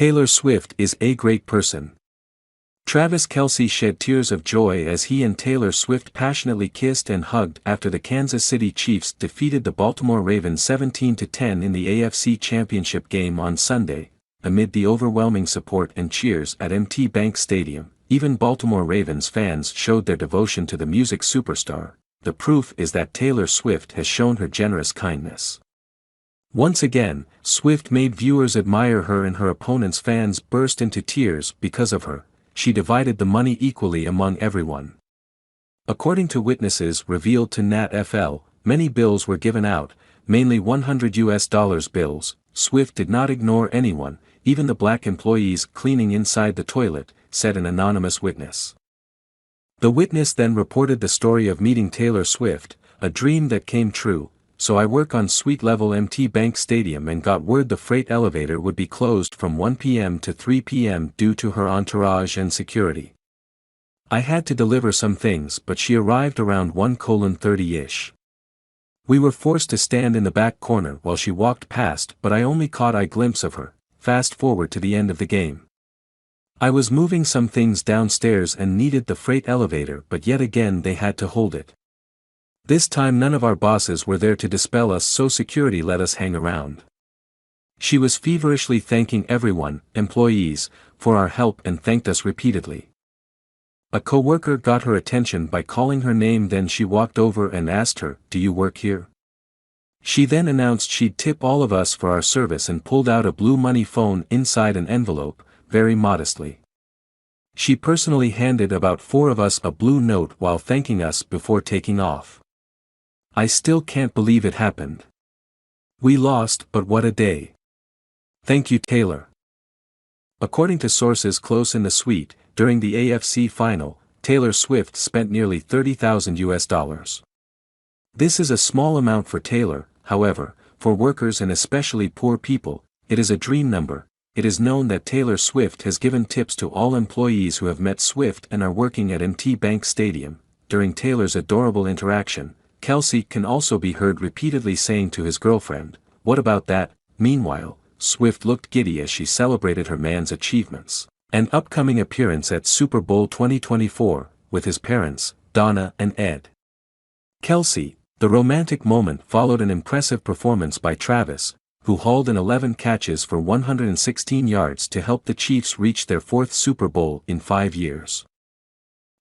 Taylor Swift is a great person. Travis Kelce shed tears of joy as he and Taylor Swift passionately kissed and hugged after the Kansas City Chiefs defeated the Baltimore Ravens 17-10 in the AFC Championship game on Sunday. Amid the overwhelming support and cheers at M.T. Bank Stadium, even Baltimore Ravens fans showed their devotion to the music superstar. The proof is that Taylor Swift has shown her generous kindness. Once again, Swift made viewers admire her and her opponents' fans burst into tears because of her. She divided the money equally among everyone. According to witnesses revealed to NatFL, many bills were given out, mainly $100 bills. Swift did not ignore anyone, even the black employees cleaning inside the toilet, said an anonymous witness. The witness then reported the story of meeting Taylor Swift, a dream that came true. So I work on suite level MT Bank Stadium and got word the freight elevator would be closed from 1 p.m. to 3 p.m. due to her entourage and security. I had to deliver some things but she arrived around 1:30-ish. We were forced to stand in the back corner while she walked past but I only caught a glimpse of her. Fast forward to the end of the game. I was moving some things downstairs and needed the freight elevator but yet again they had to hold it. This time none of our bosses were there to dispel us so security let us hang around. She was feverishly thanking everyone, employees, for our help and thanked us repeatedly. A coworker got her attention by calling her name then she walked over and asked her, "Do you work here?" She then announced she'd tip all of us for our service and pulled out a blue money phone inside an envelope, very modestly. She personally handed about 4 of us a blue note while thanking us before taking off. I still can't believe it happened. We lost, but what a day. Thank you, Taylor. According to sources close in the suite, during the AFC final, Taylor Swift spent nearly $30,000. This is a small amount for Taylor, however, for workers and especially poor people, it is a dream number. It is known that Taylor Swift has given tips to all employees who have met Swift and are working at M.T. Bank Stadium. During Taylor's adorable interaction, Kelce can also be heard repeatedly saying to his girlfriend, "What about that?" Meanwhile, Swift looked giddy as she celebrated her man's achievements. An upcoming appearance at Super Bowl 2024, with his parents, Donna and Ed. Kelce, the romantic moment followed an impressive performance by Travis, who hauled in 11 catches for 116 yards to help the Chiefs reach their 4th Super Bowl in 5 years.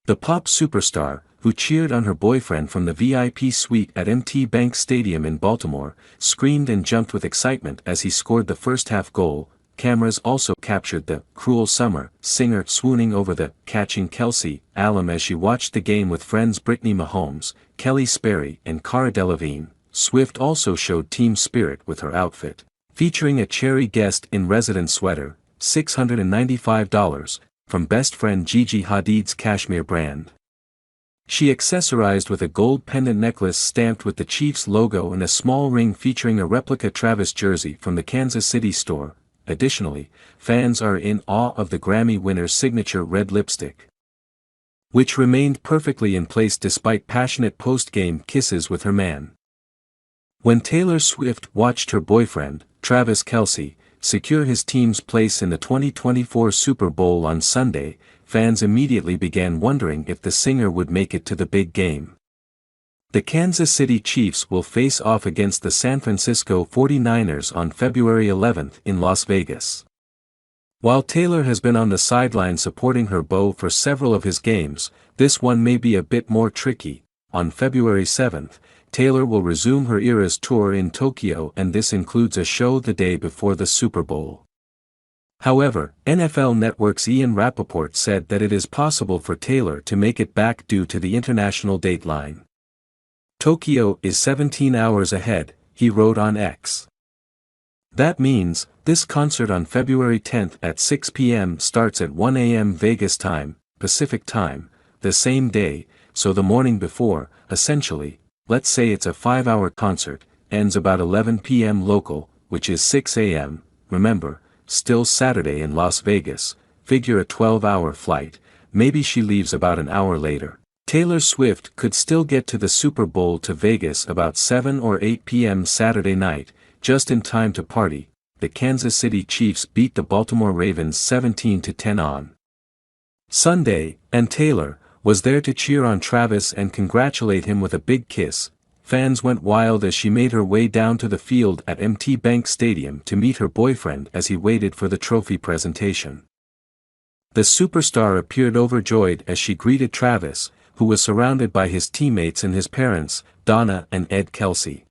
The pop superstar, who cheered on her boyfriend from the VIP suite at M.T. Bank Stadium in Baltimore, screamed and jumped with excitement as he scored the first-half goal. Cameras also captured the "Cruel Summer" singer swooning over the catching Kelce alum as she watched the game with friends Brittany Mahomes, Kelly Sperry and Cara Delevingne. Swift also showed team spirit with her outfit, featuring a cherry guest-in-residence sweater, $695, from best friend Gigi Hadid's cashmere brand. She accessorized with a gold pendant necklace stamped with the Chiefs logo and a small ring featuring a replica Travis jersey from the Kansas City store. Additionally, fans are in awe of the Grammy winner's signature red lipstick, which remained perfectly in place despite passionate post-game kisses with her man. When Taylor Swift watched her boyfriend, Travis Kelce, secure his team's place in the 2024 Super Bowl on Sunday, fans immediately began wondering if the singer would make it to the big game. The Kansas City Chiefs will face off against the San Francisco 49ers on February 11th in Las Vegas. While Taylor has been on the sideline supporting her beau for several of his games, this one may be a bit more tricky. On February 7th, Taylor will resume her Eras tour in Tokyo and this includes a show the day before the Super Bowl. However, NFL Network's Ian Rappaport said that it is possible for Taylor to make it back due to the international dateline. Tokyo is 17 hours ahead, he wrote on X. That means, this concert on February 10th at 6 p.m. starts at 1 a.m. Vegas time, Pacific time, the same day, so the morning before, essentially, let's say it's a 5-hour concert, ends about 11 p.m. local, which is 6 a.m., remember, still Saturday in Las Vegas, figure a 12-hour flight, maybe she leaves about an hour later. Taylor Swift could still get to the Super Bowl to Vegas about 7 or 8 p.m. Saturday night, just in time to party, the Kansas City Chiefs beat the Baltimore Ravens 17-10 on Sunday, and Taylor was there to cheer on Travis and congratulate him with a big kiss. Fans went wild as she made her way down to the field at M&T Bank Stadium to meet her boyfriend as he waited for the trophy presentation. The superstar appeared overjoyed as she greeted Travis, who was surrounded by his teammates and his parents, Donna and Ed Kelsey.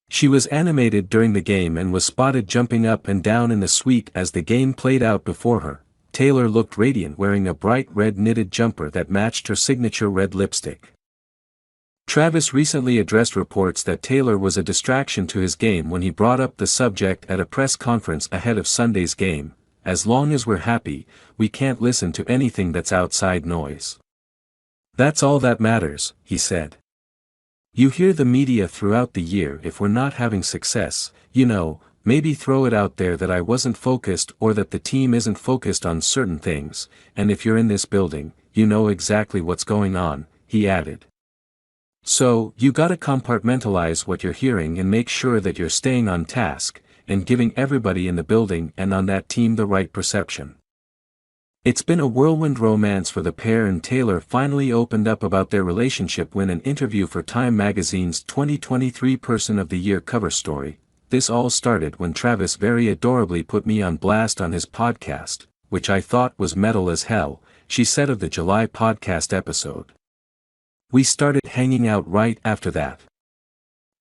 She was animated during the game and was spotted jumping up and down in the suite as the game played out before her. Taylor looked radiant wearing a bright red knitted jumper that matched her signature red lipstick. Travis recently addressed reports that Taylor was a distraction to his game when he brought up the subject at a press conference ahead of Sunday's game. "As long as we're happy, we can't listen to anything that's outside noise. That's all that matters," he said. "You hear the media throughout the year if we're not having success, maybe throw it out there that I wasn't focused or that the team isn't focused on certain things, and if you're in this building, you know exactly what's going on," he added. "So, you gotta compartmentalize what you're hearing and make sure that you're staying on task, and giving everybody in the building and on that team the right perception." It's been a whirlwind romance for the pair, and Taylor finally opened up about their relationship when an interview for Time magazine's 2023 Person of the Year cover story. "This all started when Travis very adorably put me on blast on his podcast, which I thought was metal as hell," she said of the July podcast episode. "We started hanging out right after that.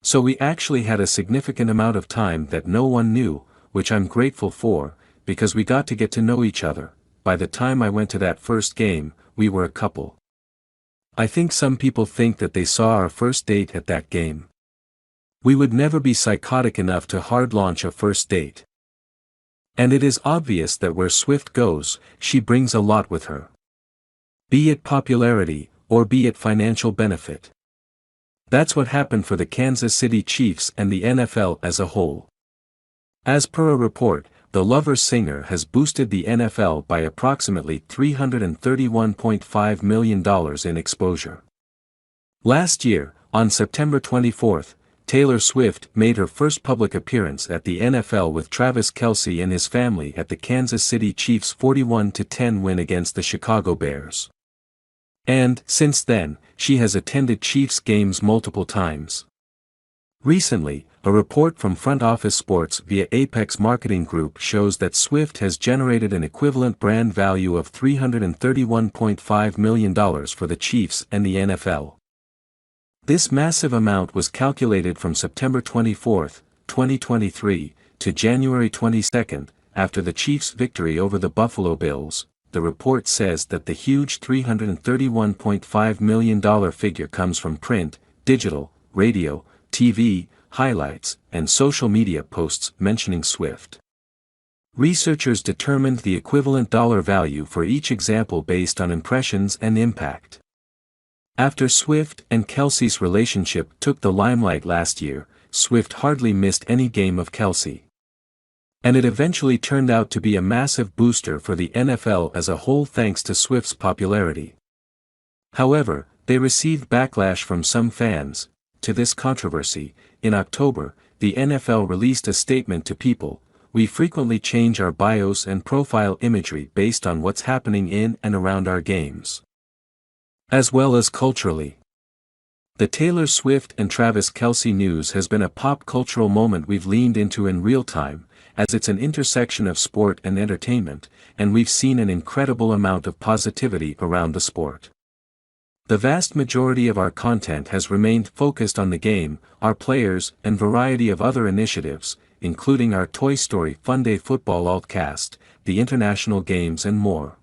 So we actually had a significant amount of time that no one knew, which I'm grateful for, because we got to get to know each other. By the time I went to that first game, we were a couple. I think some people think that they saw our first date at that game. We would never be psychotic enough to hard launch a first date. And it is obvious that where Swift goes, she brings a lot with her. Be it popularity, or be it financial benefit. That's what happened for the Kansas City Chiefs and the NFL as a whole." As per a report, the Lover singer has boosted the NFL by approximately $331.5 million in exposure. Last year, on September 24, Taylor Swift made her first public appearance at the NFL with Travis Kelce and his family at the Kansas City Chiefs' 41-10 win against the Chicago Bears. And, since then, she has attended Chiefs games multiple times. Recently, a report from Front Office Sports via Apex Marketing Group shows that Swift has generated an equivalent brand value of $331.5 million for the Chiefs and the NFL. This massive amount was calculated from September 24, 2023, to January 22, after the Chiefs' victory over the Buffalo Bills. The report says that the huge $331.5 million figure comes from print, digital, radio, TV, highlights, and social media posts mentioning Swift. Researchers determined the equivalent dollar value for each example based on impressions and impact. After Swift and Kelce's relationship took the limelight last year, Swift hardly missed any game of Kelce. And it eventually turned out to be a massive booster for the NFL as a whole thanks to Swift's popularity. However, they received backlash from some fans. To this controversy, in October, the NFL released a statement to people: "We frequently change our bios and profile imagery based on what's happening in and around our games, as well as culturally." The Taylor Swift and Travis Kelce news has been a pop cultural moment we've leaned into in real time, as it's an intersection of sport and entertainment, and we've seen an incredible amount of positivity around the sport. The vast majority of our content has remained focused on the game, our players, and variety of other initiatives, including our Toy Story Fun Day Football Altcast, the international games and more.